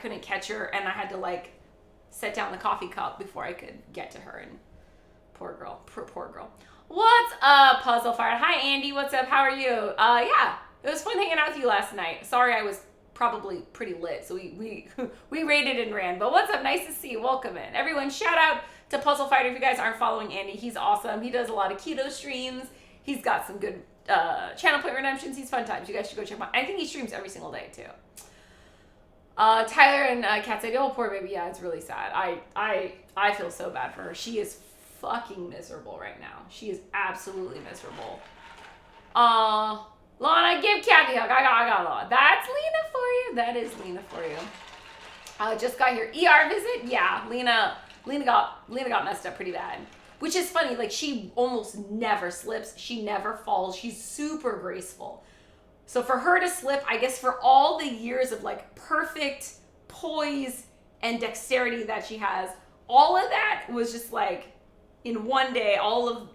couldn't catch her, and I had to like set down the coffee cup before I could get to her. And poor girl. What's up, Puzzle Fire? Hi, Andy. What's up? How are you? Yeah, it was fun hanging out with you last night. Sorry, I was probably pretty lit, so we raided and ran. But what's up? Nice to see you. Welcome in, everyone. Shout out to Puzzle Fighter. If you guys aren't following Andy, he's awesome. He does a lot of keto streams. He's got some good channel point redemptions. He's fun times. You guys should go check him out. I think he streams every single day too. Tyler and Kat said, "Oh, poor baby. Yeah, it's really sad. I feel so bad for her. She is fucking miserable right now. She is absolutely miserable." Lana, give Kathy a hug. I got Lana. That's Lena for you. That is Lena for you. Just got here. ER visit. Yeah, Lena got messed up pretty bad. Which is funny. Like, she almost never slips. She never falls. She's super graceful. So for her to slip, I guess for all the years of like perfect poise and dexterity that she has, all of that was just like in one day. All of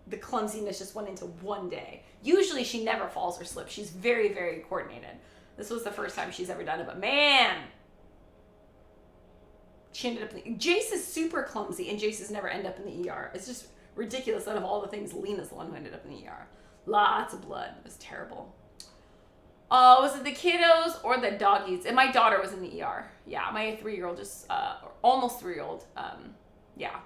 the clumsiness just went into one day. Usually she never falls or slips. She's very, very coordinated. This was the first time she's ever done it, but man, she ended up Jace is super clumsy, and Jace has never ended up in the ER. It's just ridiculous. Out of all the things, Lena's the one who ended up in the ER. Lots of blood. It was terrible. Was it the kiddos or the doggies? And my daughter was in the ER. Yeah, my 3-year-old almost 3-year-old. Yeah,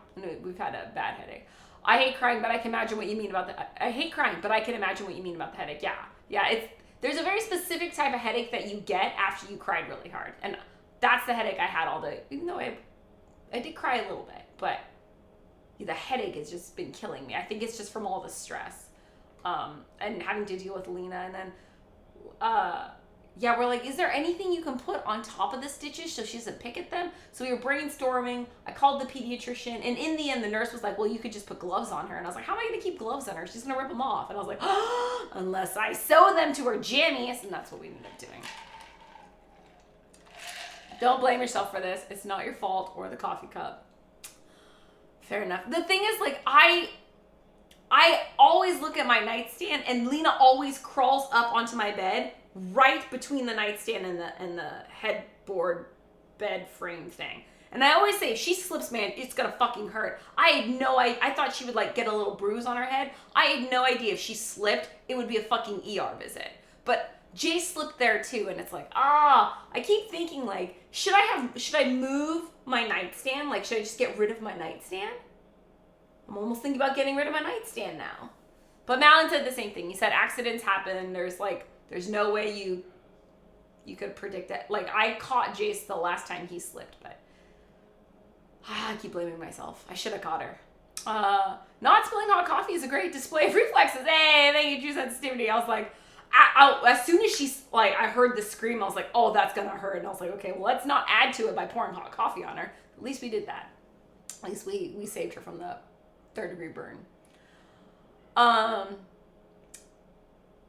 we've had a bad headache. I hate crying, but I can imagine what you mean about I hate crying, but I can imagine what you mean about the headache. Yeah. There's a very specific type of headache that you get after you cried really hard, and that's the headache I had all day. Even though I did cry a little bit, but the headache has just been killing me. I think it's just from all the stress, and having to deal with Lena, and then. We're like, is there anything you can put on top of the stitches so she doesn't pick at them? So we were brainstorming. I called the pediatrician, and in the end, the nurse was like, well, you could just put gloves on her. And I was like, how am I going to keep gloves on her? She's going to rip them off. And I was like, oh, unless I sew them to her jammies. And that's what we ended up doing. Don't blame yourself for this. It's not your fault or the coffee cup. Fair enough. The thing is, like, I always look at my nightstand, and Lena always crawls up onto my bed right between the nightstand and the headboard bed frame thing. And I always say, if she slips, man, it's gonna fucking hurt. I thought she would like get a little bruise on her head. I had no idea if she slipped, it would be a fucking ER visit. But Jay slipped there too, and it's like, I keep thinking like, should I move my nightstand? Like, should I just get rid of my nightstand? I'm almost thinking about getting rid of my nightstand now. But Malin said the same thing. He said accidents happen. There's no way you could predict it. Like, I caught Jace the last time he slipped, but I keep blaming myself. I should have caught her. Not spilling hot coffee is a great display of reflexes. Hey, thank you, true sensitivity. I was like, as soon as I heard the scream, I was like, oh, that's gonna hurt. And I was like, okay, well, let's not add to it by pouring hot coffee on her. At least we did that. At least we saved her from the 3rd-degree burn.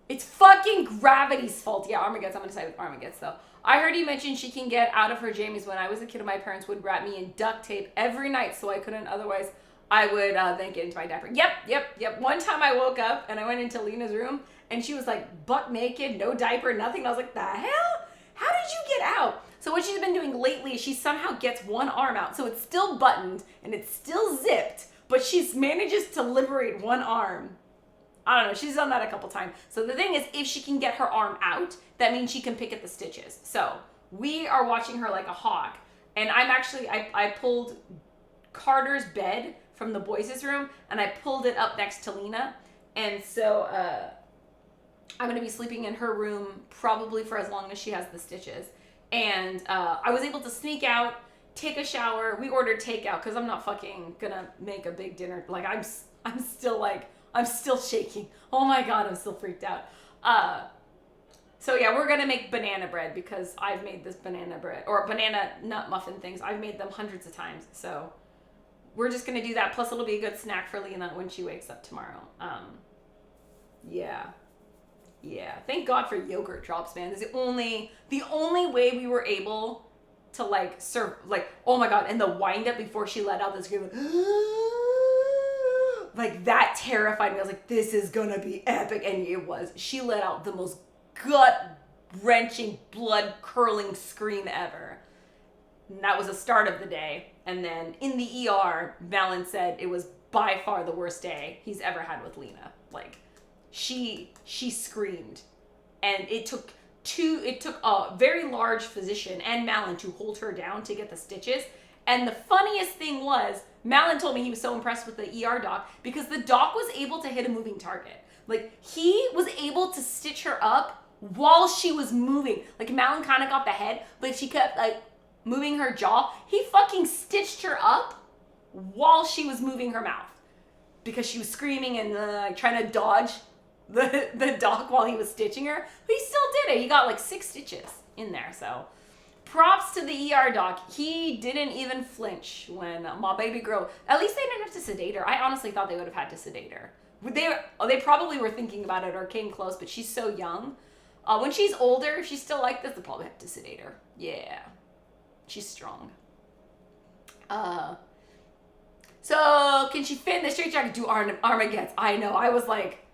It's fucking gravity's fault. Yeah, Armageddon. I'm gonna side with Armageddon though. I heard you mention she can get out of her jammies. When I was a kid, my parents would wrap me in duct tape every night so I couldn't. Otherwise, I would then get into my diaper. Yep. One time I woke up and I went into Lena's room and she was like butt naked, no diaper, nothing. And I was like, the hell? How did you get out? So what she's been doing lately is she somehow gets one arm out. So it's still buttoned and it's still zipped, but she manages to liberate one arm. I don't know. She's done that a couple times. So the thing is, if she can get her arm out, that means she can pick at the stitches. So we are watching her like a hawk. And I pulled Carter's bed from the boys' room and I pulled it up next to Lena. And so I'm going to be sleeping in her room probably for as long as she has the stitches. And I was able to sneak out, take a shower. We ordered takeout because I'm not fucking going to make a big dinner. Like, I'm still shaking. Oh my God, I'm still freaked out. So yeah, we're gonna make banana bread because I've made this banana bread or banana nut muffin things. I've made them hundreds of times. So we're just gonna do that. Plus it'll be a good snack for Lena when she wakes up tomorrow. Yeah. Thank God for yogurt drops, man. This is the only way we were able to like serve, like, oh my God. And the wind up before she let out the scream. Like, that terrified me. I was like, this is gonna be epic. And it was. She let out the most gut-wrenching, blood-curdling scream ever. And that was the start of the day. And then in the ER, Malin said it was by far the worst day he's ever had with Lena. Like, she screamed. And it took a very large physician and Malin to hold her down to get the stitches. And the funniest thing was, Malin told me he was so impressed with the ER doc because the doc was able to hit a moving target. Like, he was able to stitch her up while she was moving. Like, Malin kind of got the head, but she kept, like, moving her jaw. He fucking stitched her up while she was moving her mouth because she was screaming and trying to dodge the doc while he was stitching her. But he still did it. He got, like, 6 stitches in there, so... Props to the ER doc. He didn't even flinch when my baby girl... At least they didn't have to sedate her. I honestly thought they would have had to sedate her. They probably were thinking about it or came close, but she's so young. When she's older, if she's still like this, they'll probably have to sedate her. Yeah. She's strong. So, can she fit in the straitjacket? Do Armageddon? I know. I was like,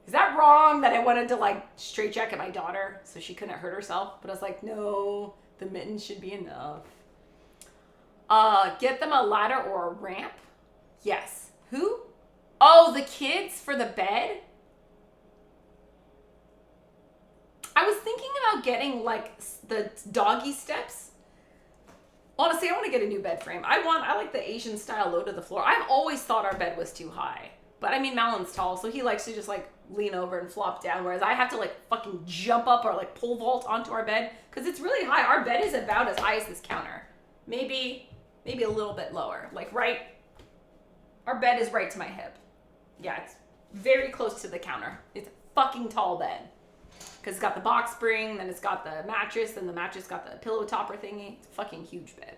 is that wrong that I wanted to, like, straitjacket my daughter so she couldn't hurt herself? But I was like, no, the mittens should be enough. Get them a ladder or a ramp? Yes. Who? Oh, the kids for the bed? I was thinking about getting, like, the doggy steps. Honestly, I want to get a new bed frame. I like the Asian style low to the floor. I've always thought our bed was too high. But I mean, Malin's tall, so he likes to just, like, lean over and flop down, whereas I have to, like, fucking jump up or, like, pole vault onto our bed because it's really high. Our bed is about as high as this counter. Maybe a little bit lower. Like, right, our bed is right to my hip. Yeah, it's very close to the counter. It's a fucking tall bed. Because it's got the box spring, then it's got the mattress, then the mattress got the pillow topper thingy. It's a fucking huge bed.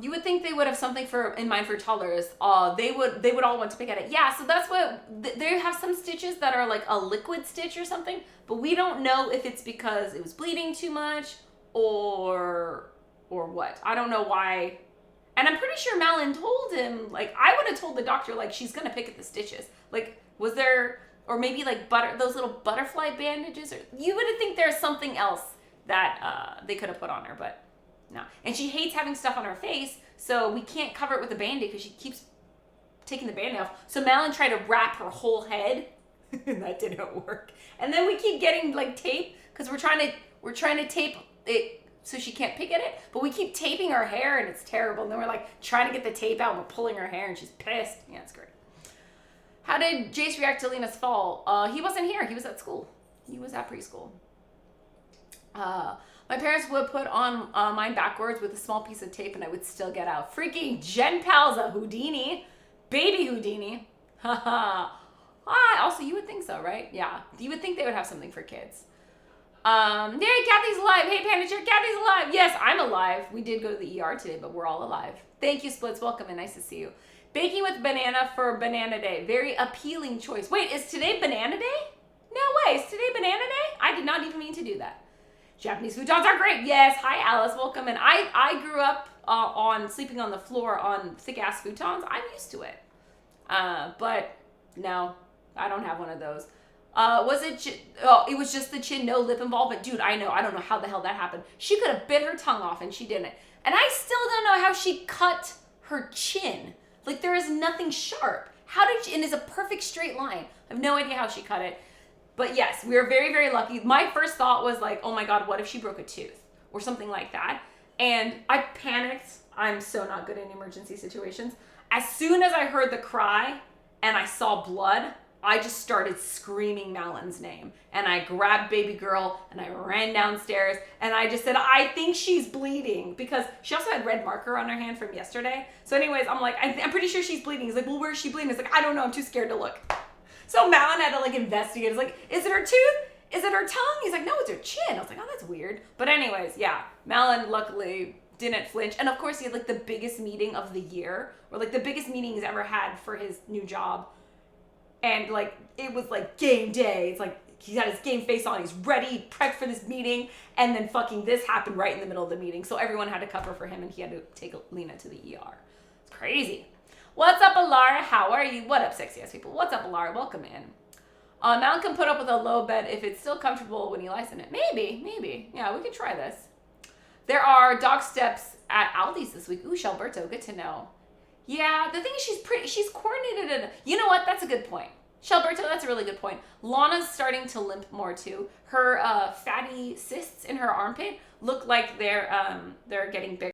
You would think they would have something in mind for toddlers. They would all want to pick at it. Yeah, so that's what, they have some stitches that are like a liquid stitch or something, but we don't know if it's because it was bleeding too much or what. I don't know why. And I'm pretty sure Malin told him, like, I would have told the doctor, like, she's going to pick at the stitches. Like, was there, or maybe like those little butterfly bandages, or you would think there's something else that they could have put on her, but no. And she hates having stuff on her face, so we can't cover it with a Band-Aid because she keeps taking the Band-Aid off. So Malin tried to wrap her whole head, and that didn't work. And then we keep getting, like, tape because we're trying to tape it so she can't pick at it, but we keep taping her hair and it's terrible. And then we're like trying to get the tape out and we're pulling her hair and she's pissed. Yeah, it's great. How did Jace react to Lena's fall? He wasn't here. He was at school. He was at preschool. My parents would put on mine backwards with a small piece of tape and I would still get out. Freaking Jen Palza Houdini. Baby Houdini. Haha. Also, you would think so, right? Yeah. You would think they would have something for kids. Hey, Kathy's alive. Hey, Panda Chair, Kathy's alive. Yes, I'm alive. We did go to the ER today, but we're all alive. Thank you, Splits. Welcome and nice to see you. Baking with banana for Banana Day. Very appealing choice. Wait, is today Banana Day? No way. Is today Banana Day? I did not even mean to do that. Japanese futons are great. Yes. Hi, Alice. Welcome. And I grew up on sleeping on the floor on thick-ass futons. I'm used to it. But no, I don't have one of those. It was just the chin, no lip involvement. Dude, I don't know how the hell that happened. She could have bit her tongue off and she didn't. And I still don't know how she cut her chin. Like, there is nothing sharp. And it's a perfect straight line. I have no idea how she cut it. But yes, we are very, very lucky. My first thought was like, oh my God, what if she broke a tooth or something like that? And I panicked. I'm so not good in emergency situations. As soon as I heard the cry and I saw blood, I just started screaming Malin's name. And I grabbed baby girl and I ran downstairs and I just said, I think she's bleeding, because she also had red marker on her hand from yesterday. So anyways, I'm like, I'm pretty sure she's bleeding. He's like, well, where is she bleeding? It's like, I don't know. I'm too scared to look. So Malin had to like investigate. It's like, is it her tooth? Is it her tongue? He's like, no, it's her chin. I was like, oh, that's weird. But anyways, yeah, Malin luckily didn't flinch. And of course he had like the biggest meeting of the year, or like the biggest meeting he's ever had for his new job. And, like, it was, like, game day. It's like, he's got his game face on. He's ready, prepped for this meeting. And then fucking this happened right in the middle of the meeting. So everyone had to cover for him, and he had to take Lena to the ER. It's crazy. What's up, Alara? How are you? What up, sexy-ass people? What's up, Alara? Welcome in. Malin can put up with a low bed if it's still comfortable when he lies in it. Maybe. Yeah, we could try this. There are dog steps at Aldi's this week. Ooh, Shelberto, good to know. Yeah, the thing is she's coordinated and you know what? That's a good point. Shelberto, that's a really good point. Lana's starting to limp more too. Her fatty cysts in her armpit look like they're getting bigger.